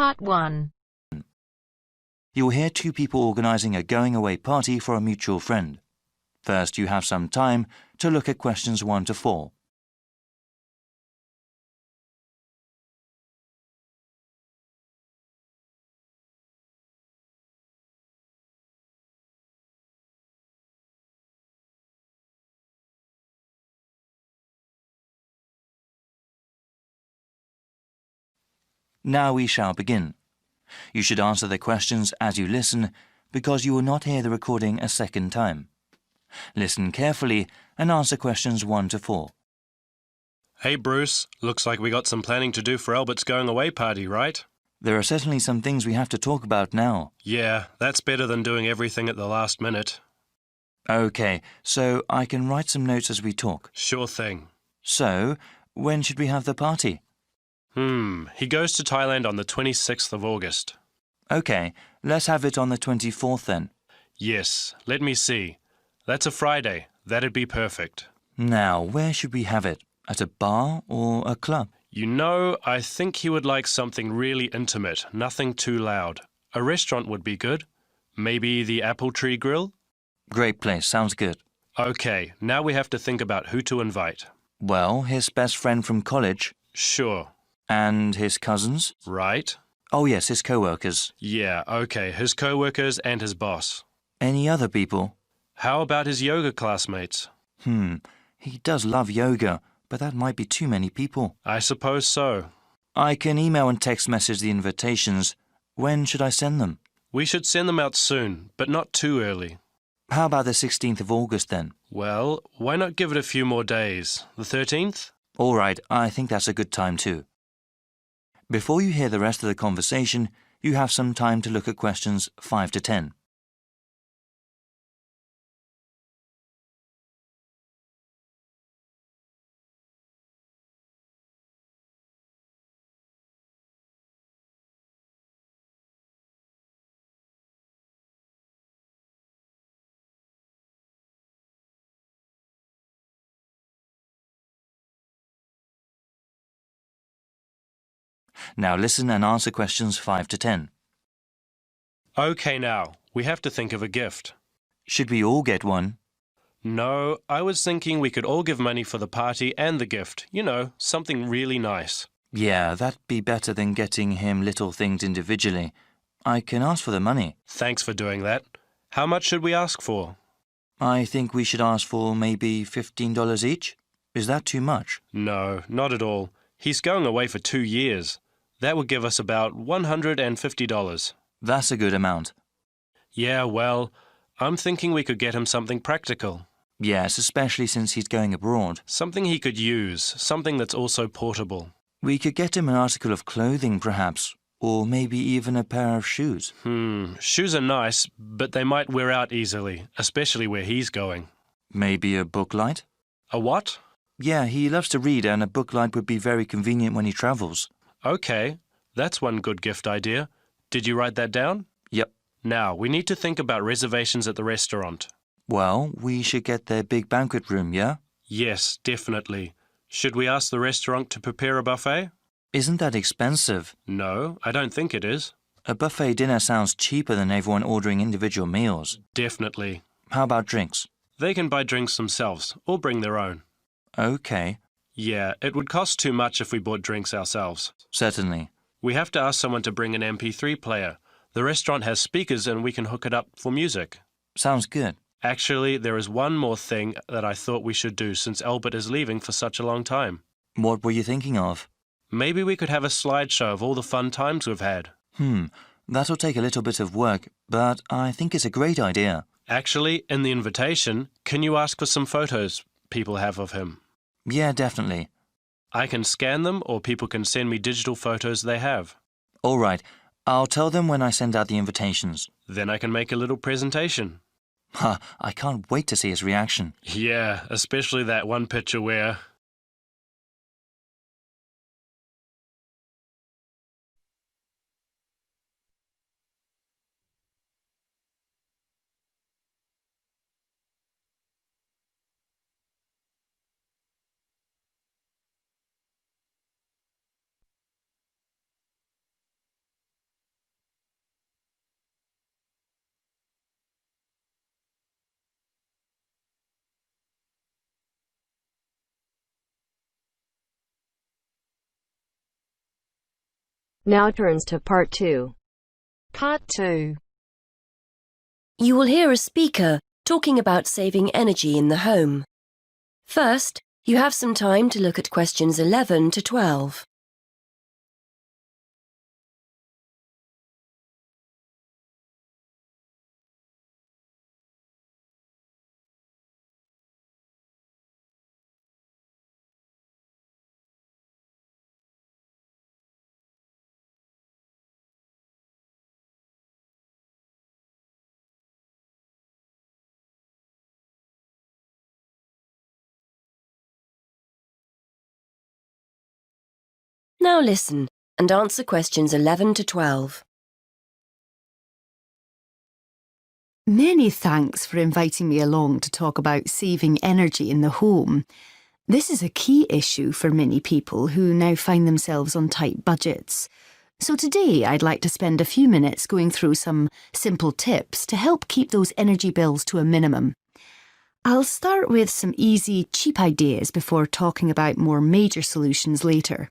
Part 1. You'll hear two people organising a going-away party for a mutual friend. First, you have some time to look at questions 1 to 4. Now we shall begin. You should answer the questions as you listen, because you will not hear the recording a second time. Listen carefully and answer questions 1 to 4. Hey Bruce, looks like we got some planning to do for Albert's going-away party, right? There are certainly some things we have to talk about now. Yeah, that's better than doing everything at the last minute. OK, so I can write some notes as we talk. Sure thing. So, when should we have the party? He goes to Thailand on the 26th of August. OK, let's have it on the 24th then. Yes, let me see. That's a Friday. That'd be perfect. Now, where should we have it? At a bar or a club? You know, I think he would like something really intimate, nothing too loud. A restaurant would be good. Maybe the Apple Tree Grill? Great place, sounds good. OK, now we have to think about who to invite. Well, his best friend from college. Sure. And his cousins? Right? Oh yes, his co-workers. Yeah, OK, his co-workers and his boss. Any other people? How about his yoga classmates? He does love yoga, but that might be too many people. I suppose so. I can email and text message the invitations. When should I send them? We should send them out soon, but not too early. How about the 16th of August then? Well, why not give it a few more days? The 13th? All right, I think that's a good time too. Before you hear the rest of the conversation, you have some time to look at questions 5 to 10. Now listen and answer questions 5 to 10. OK now, we have to think of a gift. Should we all get one? No, I was thinking we could all give money for the party and the gift. You know, something really nice. Yeah, that'd be better than getting him little things individually. I can ask for the money. Thanks for doing that. How much should we ask for? I think we should ask for maybe $15 each. Is that too much? No, not at all. He's going away for 2 years. That would give us about $150. That's a good amount. Yeah, well, I'm thinking we could get him something practical. Yes, especially since he's going abroad. Something he could use, something that's also portable. We could get him an article of clothing, perhaps, or maybe even a pair of shoes. Shoes are nice, but they might wear out easily, especially where he's going. Maybe a book light? A what? Yeah, he loves to read, and a book light would be very convenient when he travels. OK, that's one good gift idea. Did you write that down? Yep. Now, we need to think about reservations at the restaurant. Well, we should get their big banquet room, yeah? Yes, definitely. Should we ask the restaurant to prepare a buffet? Isn't that expensive? No, I don't think it is. A buffet dinner sounds cheaper than everyone ordering individual meals. Definitely. How about drinks? They can buy drinks themselves, or bring their own. OK. Yeah, it would cost too much if we bought drinks ourselves. Certainly. We have to ask someone to bring an MP3 player. The restaurant has speakers and we can hook it up for music. Sounds good. Actually, there is one more thing that I thought we should do since Albert is leaving for such a long time. What were you thinking of? Maybe we could have a slideshow of all the fun times we've had. That'll take a little bit of work, but I think it's a great idea. Actually, in the invitation, can you ask for some photos people have of him? Yeah, definitely. I can scan them or people can send me digital photos they have. All right. I'll tell them when I send out the invitations. Then I can make a little presentation. I can't wait to see his reaction. Yeah, especially that one picture where... Now turns to Part 2. Part 2. You will hear a speaker talking about saving energy in the home. First, you have some time to look at questions 11 to 12. Now listen and answer questions 11 to 12. Many thanks for inviting me along to talk about saving energy in the home. This is a key issue for many people who now find themselves on tight budgets. So today I'd like to spend a few minutes going through some simple tips to help keep those energy bills to a minimum. I'll start with some easy, cheap ideas before talking about more major solutions later.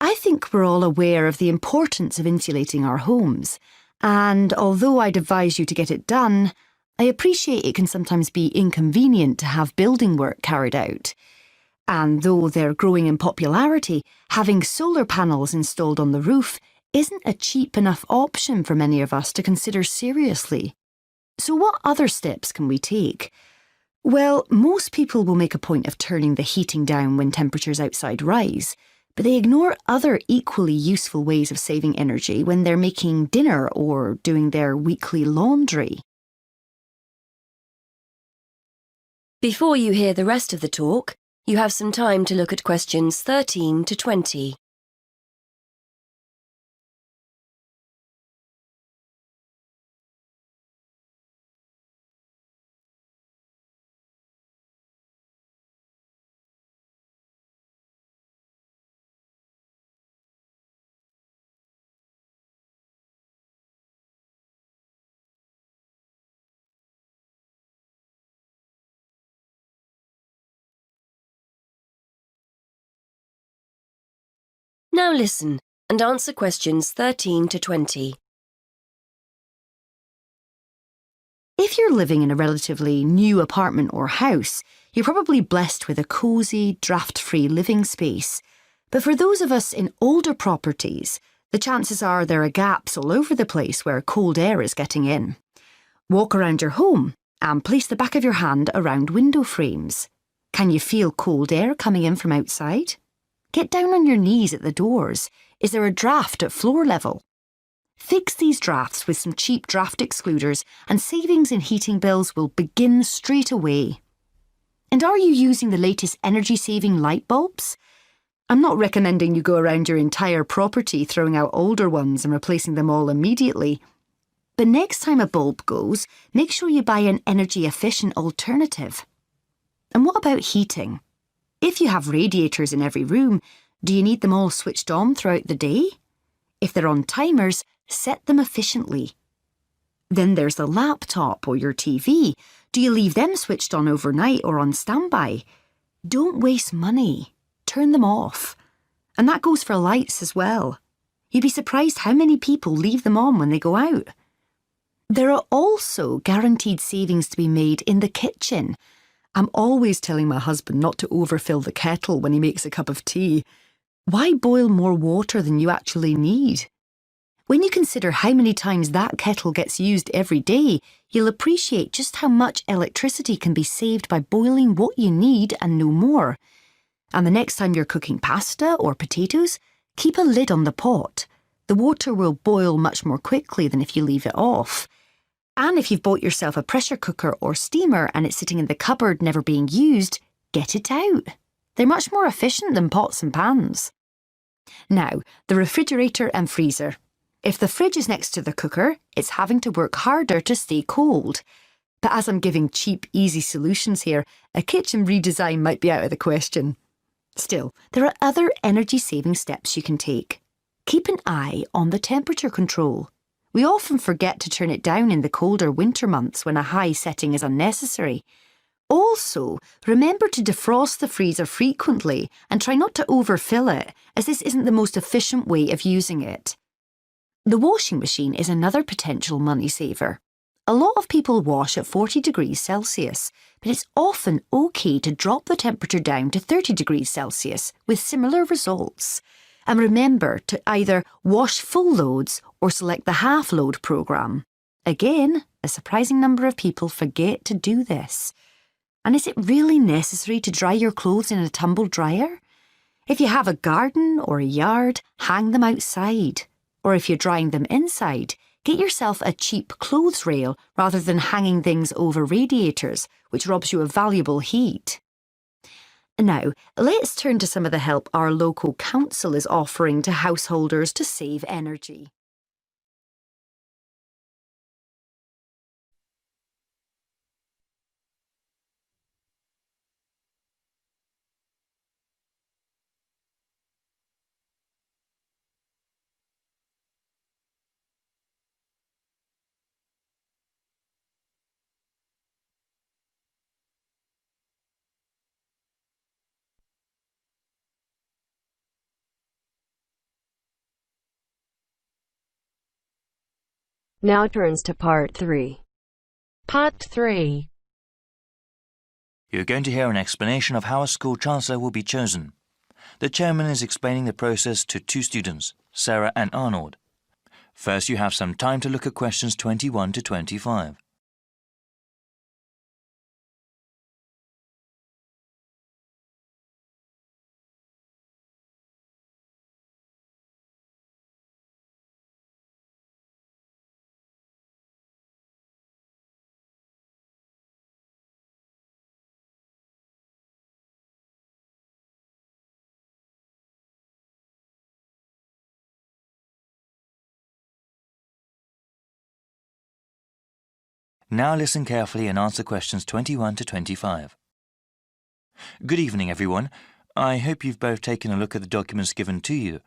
I think we're all aware of the importance of insulating our homes, and although I'd advise you to get it done, I appreciate it can sometimes be inconvenient to have building work carried out. And though they're growing in popularity, having solar panels installed on the roof isn't a cheap enough option for many of us to consider seriously. So what other steps can we take? Well, most people will make a point of turning the heating down when temperatures outside rise, but they ignore other equally useful ways of saving energy when they're making dinner or doing their weekly laundry. Before you hear the rest of the talk, you have some time to look at questions 13 to 20. Now listen and answer questions 13 to 20. If you're living in a relatively new apartment or house, you're probably blessed with a cosy, draft-free living space. But for those of us in older properties, the chances are there are gaps all over the place where cold air is getting in. Walk around your home and place the back of your hand around window frames. Can you feel cold air coming in from outside? Get down on your knees at the doors. Is there a draft at floor level? Fix these drafts with some cheap draft excluders and savings in heating bills will begin straight away. And are you using the latest energy-saving light bulbs? I'm not recommending you go around your entire property throwing out older ones and replacing them all immediately. But next time a bulb goes, make sure you buy an energy-efficient alternative. And what about heating? If you have radiators in every room, do you need them all switched on throughout the day? If they're on timers, set them efficiently. Then there's the laptop or your TV. Do you leave them switched on overnight or on standby? Don't waste money. Turn them off. And that goes for lights as well. You'd be surprised how many people leave them on when they go out. There are also guaranteed savings to be made in the kitchen. I'm always telling my husband not to overfill the kettle when he makes a cup of tea. Why boil more water than you actually need? When you consider how many times that kettle gets used every day, you'll appreciate just how much electricity can be saved by boiling what you need and no more. And the next time you're cooking pasta or potatoes, keep a lid on the pot. The water will boil much more quickly than if you leave it off. And if you've bought yourself a pressure cooker or steamer and it's sitting in the cupboard never being used, get it out. They're much more efficient than pots and pans. Now, the refrigerator and freezer. If the fridge is next to the cooker, it's having to work harder to stay cold. But as I'm giving cheap, easy solutions here, a kitchen redesign might be out of the question. Still, there are other energy-saving steps you can take. Keep an eye on the temperature control. We often forget to turn it down in the colder winter months when a high setting is unnecessary. Also, remember to defrost the freezer frequently and try not to overfill it, as this isn't the most efficient way of using it. The washing machine is another potential money saver. A lot of people wash at 40 degrees Celsius, but it's often okay to drop the temperature down to 30 degrees Celsius with similar results. And remember to either wash full loads or select the half load programme. Again, a surprising number of people forget to do this. And is it really necessary to dry your clothes in a tumble dryer? If you have a garden or a yard, hang them outside. Or if you're drying them inside, get yourself a cheap clothes rail rather than hanging things over radiators, which robs you of valuable heat. Now, let's turn to some of the help our local council is offering to householders to save energy. Now turns to Part 3. Part 3. You're going to hear an explanation of how a school chancellor will be chosen. The chairman is explaining the process to two students, Sarah and Arnold. First, you have some time to look at questions 21 to 25. Now listen carefully and answer questions 21 to 25. Good evening, everyone. I hope you've both taken a look at the documents given to you.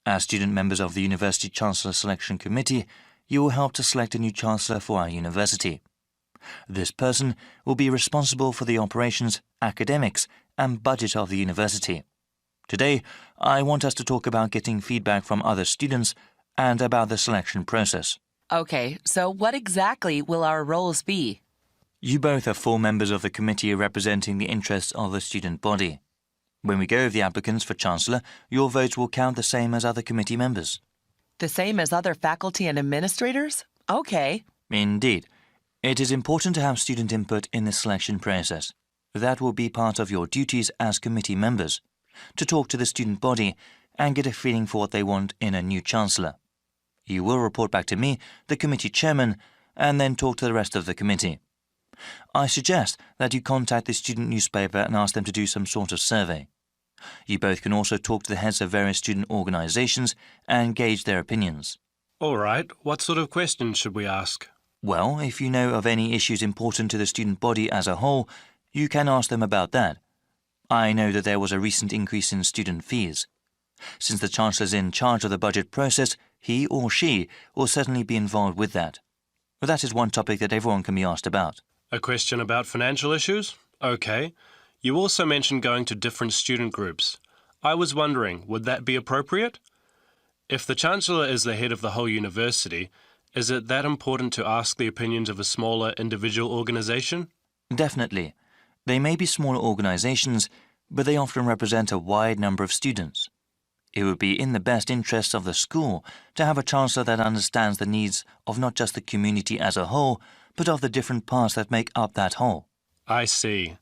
As student members of the University Chancellor Selection Committee, you will help to select a new Chancellor for our university. This person will be responsible for the operations, academics, and budget of the university. Today, I want us to talk about getting feedback from other students and about the selection process. Okay, so what exactly will our roles be? You both are full members of the committee representing the interests of the student body. When we go over the applicants for Chancellor, your votes will count the same as other committee members. The same as other faculty and administrators? Okay. Indeed. It is important to have student input in the selection process. That will be part of your duties as committee members, to talk to the student body and get a feeling for what they want in a new Chancellor. You will report back to me, the committee chairman, and then talk to the rest of the committee. I suggest that you contact the student newspaper and ask them to do some sort of survey. You both can also talk to the heads of various student organisations and gauge their opinions. All right, what sort of questions should we ask? Well, if you know of any issues important to the student body as a whole, you can ask them about that. I know that there was a recent increase in student fees. Since the Chancellor is in charge of the budget process, he or she will certainly be involved with that. That is one topic that everyone can be asked about. A question about financial issues? Okay. You also mentioned going to different student groups. I was wondering, would that be appropriate? If the Chancellor is the head of the whole university, is it that important to ask the opinions of a smaller individual organisation? Definitely. They may be smaller organisations, but they often represent a wide number of students. It would be in the best interests of the school to have a Chancellor that understands the needs of not just the community as a whole, but of the different parts that make up that whole. I see.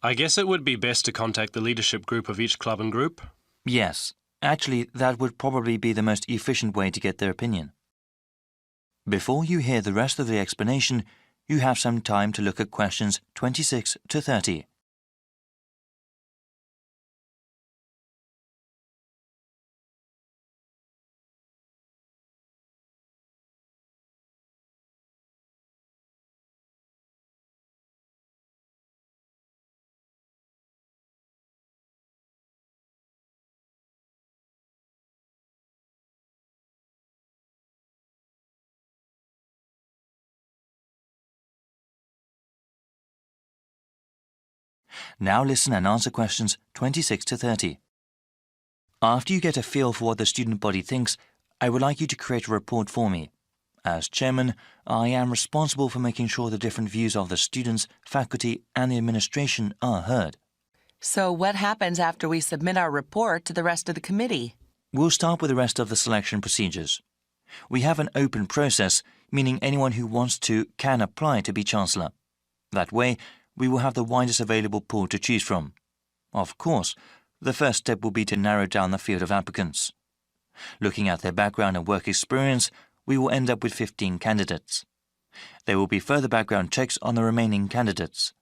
I guess it would be best to contact the leadership group of each club and group. Yes, actually, that would probably be the most efficient way to get their opinion. Before you hear the rest of the explanation, you have some time to look at questions 26 to 30. Now listen and answer questions 26 to 30. After you get a feel for what the student body thinks, I would like you to create a report for me. As chairman, I am responsible for making sure the different views of the students, faculty, and the administration are heard. So what happens after we submit our report to the rest of the committee? We'll start with the rest of the selection procedures. We have an open process, meaning anyone who wants to can apply to be Chancellor. That way, we will have the widest available pool to choose from. Of course, the first step will be to narrow down the field of applicants. Looking at their background and work experience, we will end up with 15 candidates. There will be further background checks on the remaining candidates.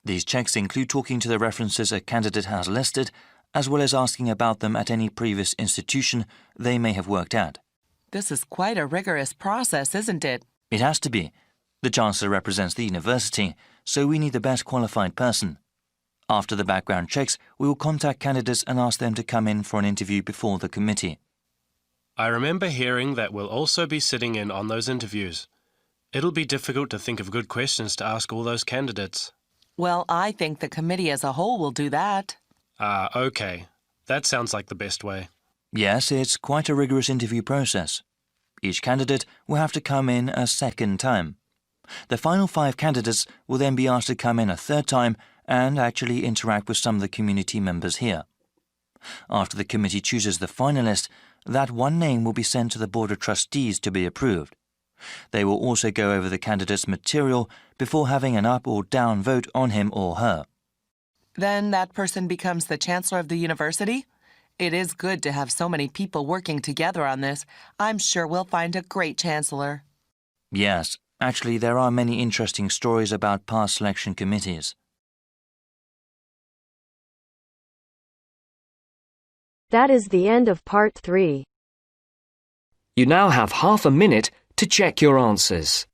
These checks include talking to the references a candidate has listed, as well as asking about them at any previous institution they may have worked at. This is quite a rigorous process, isn't it? It has to be. The Chancellor represents the university, so we need the best qualified person. After the background checks, we will contact candidates and ask them to come in for an interview before the committee. I remember hearing that we'll also be sitting in on those interviews. It'll be difficult to think of good questions to ask all those candidates. Well, I think the committee as a whole will do that. Okay. That sounds like the best way. Yes, it's quite a rigorous interview process. Each candidate will have to come in a second time. The final 5 candidates will then be asked to come in a third time and actually interact with some of the community members here. After the committee chooses the finalist, that one name will be sent to the Board of Trustees to be approved. They will also go over the candidate's material before having an up or down vote on him or her. Then that person becomes the Chancellor of the university? It is good to have so many people working together on this. I'm sure we'll find a great Chancellor. Yes, actually there are many interesting stories about past selection committees. That is the end of part 3. You now have half a minute to check your answers.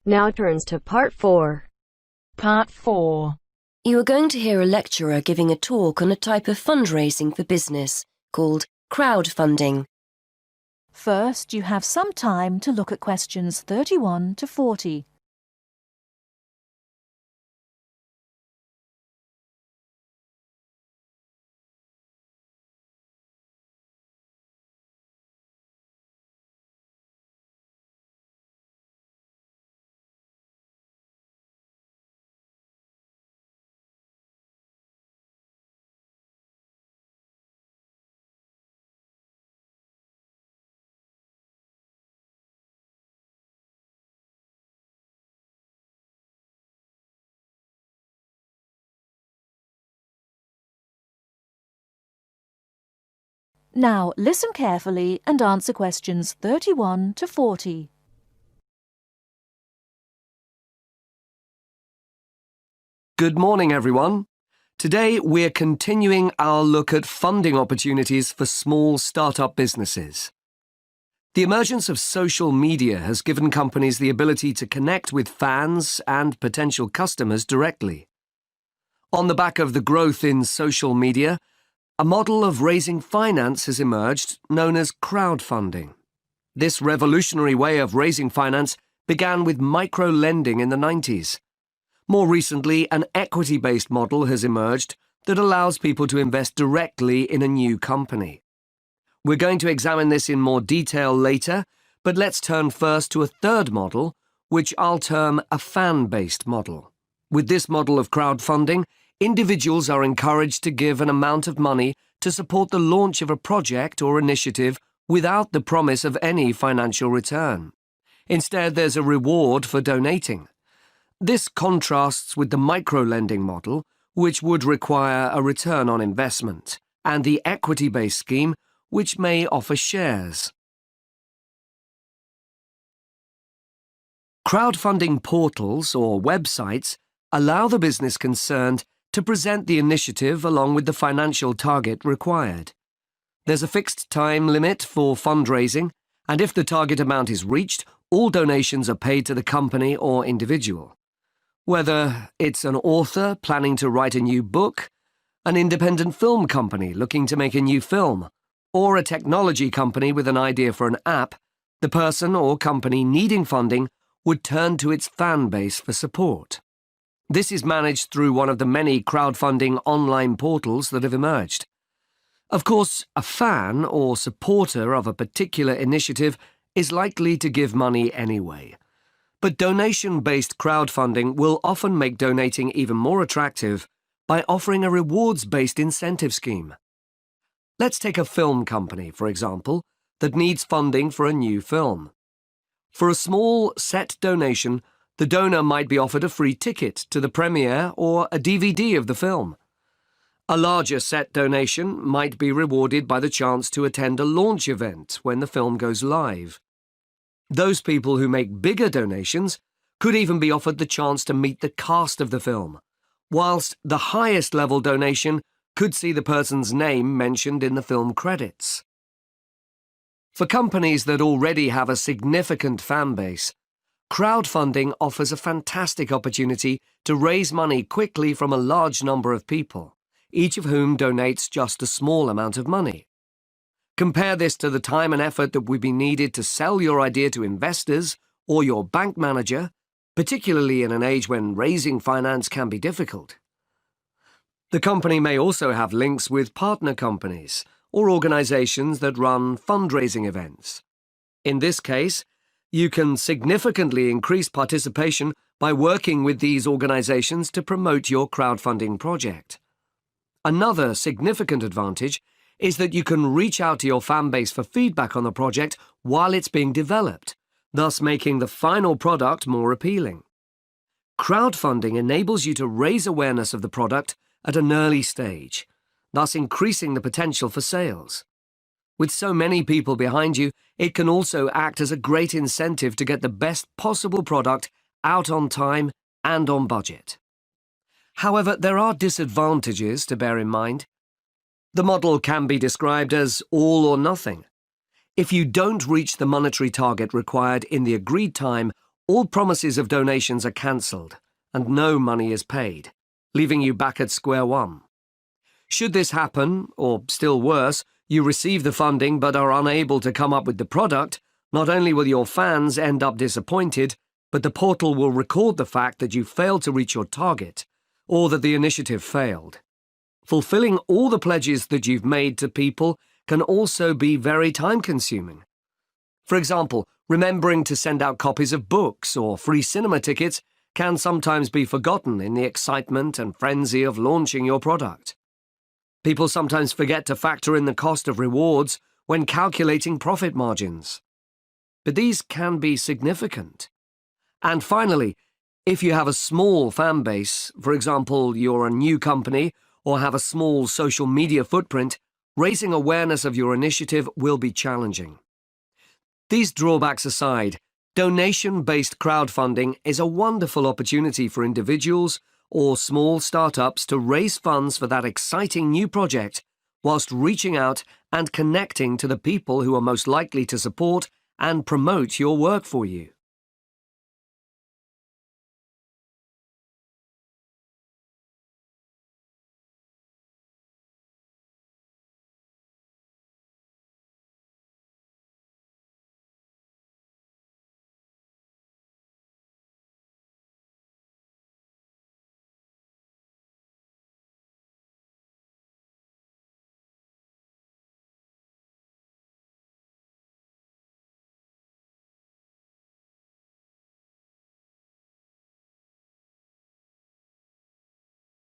Now turns to part 4. Part 4. You are going to hear a lecturer giving a talk on a type of fundraising for business called crowdfunding. First, you have some time to look at questions 31 to 40. Now listen carefully and answer questions 31 to 40. Good morning, everyone. Today we're continuing our look at funding opportunities for small start-up businesses. The emergence of social media has given companies the ability to connect with fans and potential customers directly. On the back of the growth in social media, a model of raising finance has emerged known as crowdfunding. This revolutionary way of raising finance began with micro-lending in the 90s. More recently, an equity-based model has emerged that allows people to invest directly in a new company. We're going to examine this in more detail later, but let's turn first to a third model, which I'll term a fan-based model. With this model of crowdfunding, individuals are encouraged to give an amount of money to support the launch of a project or initiative without the promise of any financial return. Instead, there's a reward for donating. This contrasts with the micro-lending model, which would require a return on investment, and the equity-based scheme, which may offer shares. Crowdfunding portals or websites allow the business concerned to present the initiative along with the financial target required. There's a fixed time limit for fundraising, and if the target amount is reached, all donations are paid to the company or individual. Whether it's an author planning to write a new book, an independent film company looking to make a new film, or a technology company with an idea for an app, the person or company needing funding would turn to its fan base for support. This is managed through one of the many crowdfunding online portals that have emerged. Of course, a fan or supporter of a particular initiative is likely to give money anyway. But donation-based crowdfunding will often make donating even more attractive by offering a rewards-based incentive scheme. Let's take a film company, for example, that needs funding for a new film. For a small set donation, the donor might be offered a free ticket to the premiere or a DVD of the film. A larger set donation might be rewarded by the chance to attend a launch event when the film goes live. Those people who make bigger donations could even be offered the chance to meet the cast of the film, whilst the highest level donation could see the person's name mentioned in the film credits. For companies that already have a significant fan base, crowdfunding offers a fantastic opportunity to raise money quickly from a large number of people, each of whom donates just a small amount of money. Compare this to the time and effort that would be needed to sell your idea to investors or your bank manager, particularly in an age when raising finance can be difficult. The company may also have links with partner companies or organizations that run fundraising events. In this case, you can significantly increase participation by working with these organizations to promote your crowdfunding project. Another significant advantage is that you can reach out to your fan base for feedback on the project while it's being developed, thus making the final product more appealing. Crowdfunding enables you to raise awareness of the product at an early stage, thus increasing the potential for sales. With so many people behind you, it can also act as a great incentive to get the best possible product out on time and on budget. However, there are disadvantages to bear in mind. The model can be described as all or nothing. If you don't reach the monetary target required in the agreed time, all promises of donations are cancelled and no money is paid, leaving you back at square one. Should this happen, or still worse, you receive the funding but are unable to come up with the product, not only will your fans end up disappointed, but the portal will record the fact that you failed to reach your target, or that the initiative failed. Fulfilling all the pledges that you've made to people can also be very time-consuming. For example, remembering to send out copies of books or free cinema tickets can sometimes be forgotten in the excitement and frenzy of launching your product. People sometimes forget to factor in the cost of rewards when calculating profit margins. But these can be significant. And finally, if you have a small fan base, for example, you're a new company or have a small social media footprint, raising awareness of your initiative will be challenging. These drawbacks aside, donation-based crowdfunding is a wonderful opportunity for individuals or small startups to raise funds for that exciting new project whilst reaching out and connecting to the people who are most likely to support and promote your work for you.